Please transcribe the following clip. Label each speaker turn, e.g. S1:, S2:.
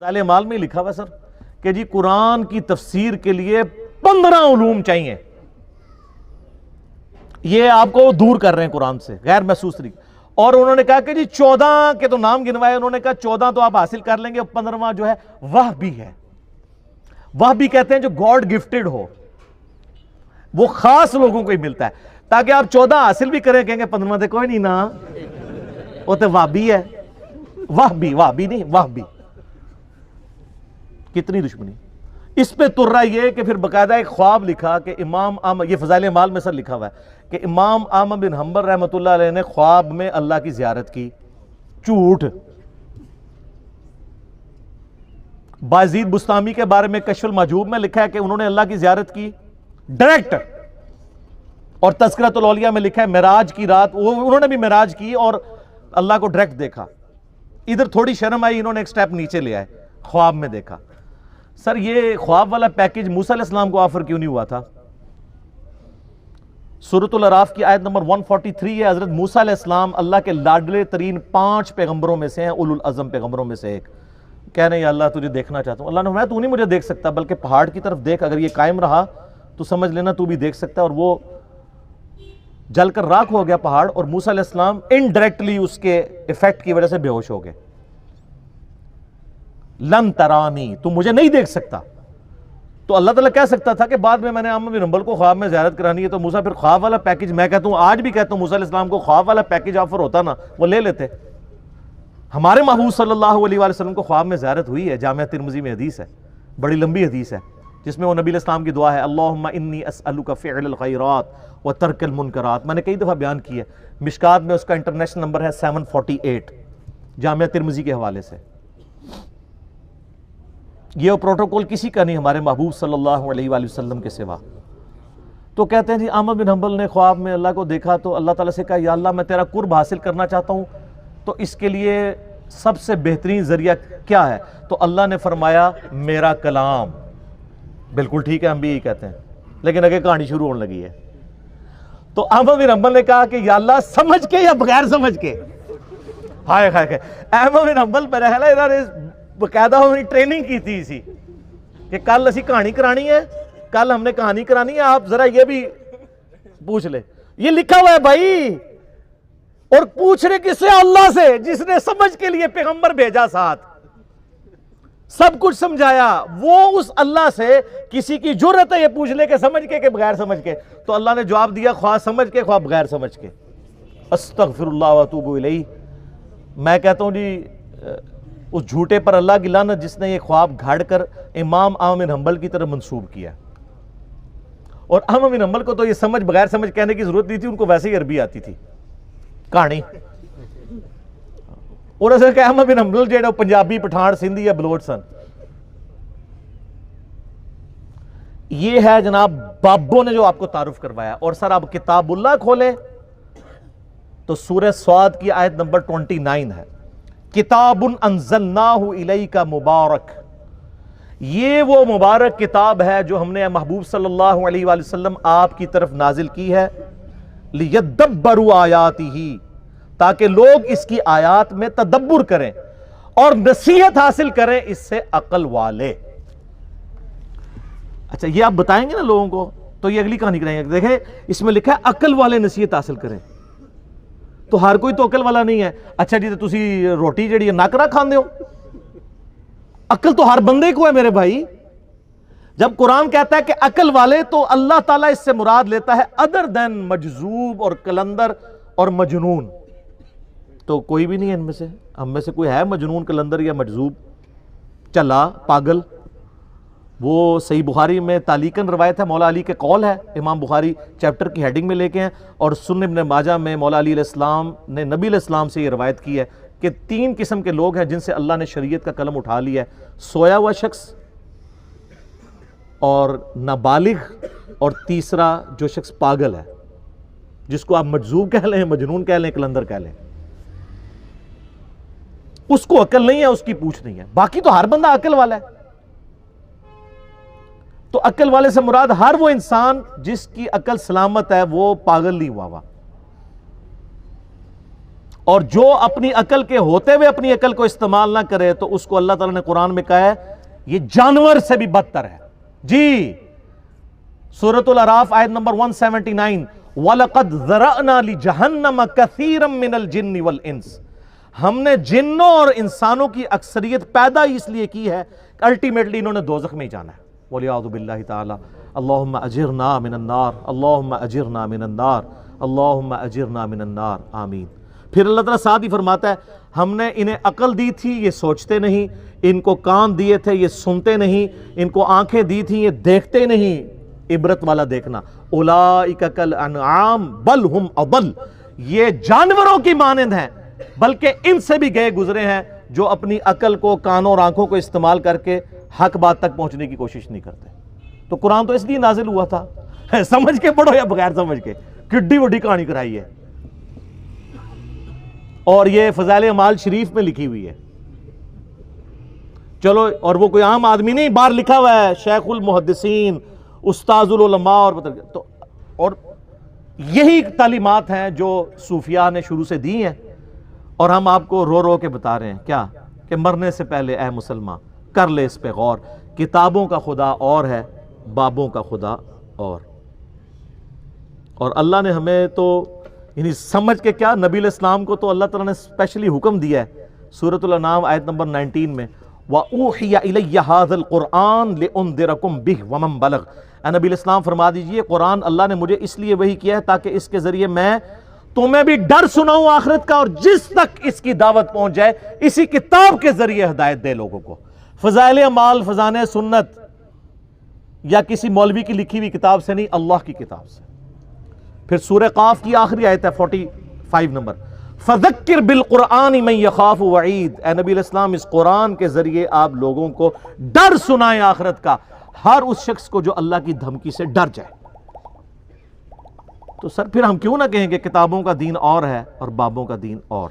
S1: فضائل اعمال میں لکھا ہوا سر کہ جی قرآن کی تفسیر کے لیے 15 علوم چاہیے. یہ آپ کو دور کر رہے ہیں قرآن سے غیر محسوس طریقے. اور انہوں نے کہا کہ جی 14 کے تو نام گنوائے. انہوں نے کہا 14 تو آپ حاصل کر لیں گے, 15واں جو ہے وہبی ہے. وہبی کہتے ہیں جو گاڈ گفٹڈ ہو, وہ خاص لوگوں کو ہی ملتا ہے. تاکہ آپ 14 حاصل بھی کریں, کہیں گے 15واں تو کوئی نہیں نا, وہ تو وہبی ہے. وہبی نہیں, وہبی. کتنی دشمنی اس پہ تر رہا یہ کہ پھر باقاعدہ ایک خواب لکھا کہ امام احمد, یہ فضائل اعمال میں سر لکھا ہوا ہے کہ امام احمد بن حنبل رحمۃ اللہ علیہ نے خواب میں اللہ کی زیارت کی. جھوٹ. بازید بستامی کے بارے میں کشف المحجوب میں لکھا ہے کہ انہوں نے اللہ کی زیارت کی ڈائریکٹ. اور تذکرۃ الاولیاء میں لکھا ہے معراج کی رات انہوں نے بھی معراج کی اور اللہ کو ڈائریکٹ دیکھا. ادھر تھوڑی شرم آئی, انہوں نے ایک سٹیپ نیچے لے آئے, خواب میں دیکھا. سر یہ خواب والا پیکج موسیٰ علیہ السلام کو آفر کیوں نہیں ہوا تھا؟ سورۃ الاعراف کی آیت نمبر 143 ہے. حضرت موسیٰ علیہ السلام اللہ کے لاڈلے ترین 5 پیغمبروں میں سے ہیں, اولو العزم پیغمبروں میں سے ایک. کہنے یا اللہ تجھے دیکھنا چاہتا ہوں. اللہ نے فرمایا تو نہیں مجھے دیکھ سکتا, بلکہ پہاڑ کی طرف دیکھ, اگر یہ قائم رہا تو سمجھ لینا تو بھی دیکھ سکتا ہے. اور وہ جل کر راکھ ہو گیا پہاڑ, اور موسیٰ علیہ السلام انڈائریکٹلی اس کے ایفیکٹ کی وجہ سے بے ہوش ہو گئے. لن ترانی, تو مجھے نہیں دیکھ سکتا. تو اللہ تعالیٰ کہہ سکتا تھا کہ بعد میں نے احمد بن حنبل کو خواب میں زیارت کرانی ہے, تو موسیٰ پھر خواب والا پیکج, میں کہتا ہوں آج بھی کہتا ہوں موسیٰ علیہ السلام کو خواب والا پیکج آفر ہوتا نا, وہ لے لیتے. ہمارے محبوب صلی اللہ علیہ وسلم کو خواب میں زیارت ہوئی ہے. جامعہ ترمذی میں حدیث ہے, بڑی لمبی حدیث ہے, جس میں وہ نبی علیہ السلام کی دعا ہے اللہم انی اسألک فعل الخیرات و ترک المنکرات. میں نے کئی دفعہ بیان کی ہے, مشکات میں اس کا انٹرنیشنل نمبر ہے 748 جامعہ ترمذی کے حوالے سے. یہ پروٹوکول کسی کا نہیں ہمارے محبوب صلی اللہ علیہ وآلہ وسلم کے سوا. تو کہتے ہیں جی احمد بن حنبل نے خواب میں اللہ کو دیکھا تو اللہ تعالیٰ سے کہا یا اللہ میں تیرا قرب حاصل کرنا چاہتا ہوں, تو اس کے لیے سب سے بہترین ذریعہ کیا ہے؟ تو اللہ نے فرمایا میرا کلام. بالکل ٹھیک ہے, ہم بھی یہی کہتے ہیں, لیکن اگے کہانی شروع ہونے لگی ہے. تو احمد بن حنبل نے کہا کہ یا اللہ سمجھ کے یا بغیر سمجھ کے. ہائے ہائے, احمد بن حنبل پر انہوں نے باقاعدہ ہماری ٹریننگ کی تھی اسی کہ کل اسی کہانی کرانی ہے, کل ہم نے کہانی کرانی ہے, آپ ذرا یہ بھی پوچھ لے. یہ لکھا ہوا ہے بھائی, اور پوچھ رہے کس سے؟ اللہ سے, جس نے سمجھ کے لیے پیغمبر بھیجا ساتھ, سب کچھ سمجھایا. وہ اس اللہ سے کسی کی جرت ہے یہ پوچھ لے کہ سمجھ کے کہ بغیر سمجھ کے؟ تو اللہ نے جواب دیا خواہ سمجھ کے خواہ بغیر سمجھ کے. استغفر اللہ واتوب الیہ. میں کہتا ہوں جی اس جھوٹے پر اللہ کی لعنت جس نے یہ خواب گھڑ کر امام احمد بن حنبل کی طرف منسوب کیا. اور احمد بن حنبل کو تو یہ سمجھ بغیر سمجھ کہنے کی ضرورت نہیں تھی, ان کو ویسے ہی عربی آتی تھی کہانی. اور ایسے کہ احمد بن حنبل جو پنجابی, پٹھان, سندھی یا بلوچ سن. یہ ہے جناب بابوں نے جو آپ کو تعارف کروایا. اور سر آپ کتاب اللہ کھولیں تو سورہ صاد کی آیت نمبر 29 ہے, کتاب انزلناہ الیک مبارک. یہ وہ مبارک کتاب ہے جو ہم نے محبوب صلی اللہ علیہ وآلہ وسلم آپ کی طرف نازل کی ہے, لیدبروا آیاتہ, تاکہ لوگ اس کی آیات میں تدبر کریں اور نصیحت حاصل کریں اس سے عقل والے. اچھا یہ آپ بتائیں گے نا لوگوں کو تو یہ اگلی کہانی کریں گے. دیکھیں اس میں لکھا ہے عقل والے نصیحت حاصل کریں, تو ہر کوئی تو عقل والا نہیں ہے. اچھا جی تو تسی روٹی جڑی ہے ناکرا کھاندے ہو, عقل تو ہر بندے کو ہے میرے بھائی. جب قرآن کہتا ہے کہ عقل والے, تو اللہ تعالیٰ اس سے مراد لیتا ہے ادر دین مجذوب اور کلندر اور مجنون. تو کوئی بھی نہیں ہے ان میں سے, ہم میں سے کوئی ہے مجنون, کلندر یا مجذوب, چلا, پاگل؟ وہ صحیح بخاری میں تعلیقاً روایت ہے, مولا علی کے قول ہے, امام بخاری چیپٹر کی ہیڈنگ میں لے کے ہیں. اور سنن ابن ماجہ میں مولا علی علیہ السلام نے نبی علیہ السلام سے یہ روایت کی ہے کہ 3 قسم کے لوگ ہیں جن سے اللہ نے شریعت کا قلم اٹھا لیا ہے: سویا ہوا شخص, اور نابالغ, اور تیسرا جو شخص پاگل ہے, جس کو آپ مجذوب کہہ لیں, مجنون کہہ لیں, کلندر کہہ لیں. اس کو عقل نہیں ہے, اس کی پوچھ نہیں ہے. باقی تو ہر بندہ عقل والا ہے. تو عقل والے سے مراد ہر وہ انسان جس کی عقل سلامت ہے, وہ پاگل نہیں ہوا. اور جو اپنی عقل کے ہوتے ہوئے اپنی عقل کو استعمال نہ کرے تو اس کو اللہ تعالیٰ نے قرآن میں کہا ہے یہ جانور سے بھی بدتر ہے. جی سورۃ الاعراف آیت نمبر 179 وَلَقَدْ ذَرَأْنَا لِجَهَنَّمَ كَثِيرًا مِّنَ الْجِنِّ وَالْإِنسِ ہم نے جنوں اور انسانوں کی اکثریت پیدا اس لیے کی ہے کہ الٹیمیٹلی انہوں نے دوزخ میں ہی جانا ہے. وَلِعَوْذُ بِاللَّهِ تَعَالَى اللہم اجرنا من النار اللہم اجرنا من النار اللہم اجرنا من النار آمین. پھر اللہ تعالیٰ ساتھ ہی فرماتا ہے ہم نے انہیں عقل دی تھی یہ سوچتے نہیں, ان کو کان دیے تھے یہ سنتے نہیں, ان کو آنکھیں دی تھی یہ دیکھتے نہیں. عبرت والا دیکھنا. اولئک کالانعام بل ہم اضل یہ جانوروں کی مانند ہیں بلکہ ان سے بھی گئے گزرے ہیں جو اپنی عقل کو کانوں اور آنکھوں کو استعمال کر کے حق بات تک پہنچنے کی کوشش نہیں کرتے. تو قرآن تو اس لیے نازل ہوا تھا, سمجھ کے پڑھو یا بغیر سمجھ کے, کڈی وڈی کہانی کرائی ہے. اور یہ فضائل اعمال شریف میں لکھی ہوئی ہے. چلو, اور وہ کوئی عام آدمی نہیں, باہر لکھا ہوا ہے شیخ المحدثین استاذ العلماء اور یہی تعلیمات ہیں جو صوفیاء نے شروع سے دی ہیں اور ہم آپ کو رو رو کے بتا رہے ہیں. کیا کہ مرنے سے پہلے اے مسلمان کر لے اس پہ غور, کتابوں کا خدا اور ہے بابوں کا خدا اور اللہ نے ہمیں تو یعنی سمجھ کے کیا, نبی علیہ السلام کو تو اللہ تعالیٰ نے اسپیشلی حکم دیا ہے سورۃ الانعام آیت نمبر 19 میں وَأُوحِيَ إِلَيَّ هَذَا الْقُرْآنِ لِأُنذِرَكُمْ بِهِ وَمَنْ بَلَغَ. اے نبی علیہ السلام فرما دیجئے قرآن اللہ نے مجھے اس لیے وحی کیا ہے تاکہ اس کے ذریعے میں تمہیں بھی ڈر سناؤں آخرت کا, اور جس تک اس کی دعوت پہنچ جائے اسی کتاب کے ذریعے ہدایت دے لوگوں کو. فضائل اعمال فضائل سنت یا کسی مولوی کی لکھی ہوئی کتاب سے نہیں, اللہ کی کتاب سے. پھر سورہ قاف کی آخری آیت ہے 45 نمبر فَذَكِّرْ بِالْقُرْآنِ مَنْ يَخَافُ وَعِيدٍ. اے نبی علیہ السلام اس قرآن کے ذریعے آپ لوگوں کو ڈر سنائیں آخرت کا, ہر اس شخص کو جو اللہ کی دھمکی سے ڈر جائے. تو سر پھر ہم کیوں نہ کہیں کہ کتابوں کا دین اور ہے اور بابوں کا دین اور.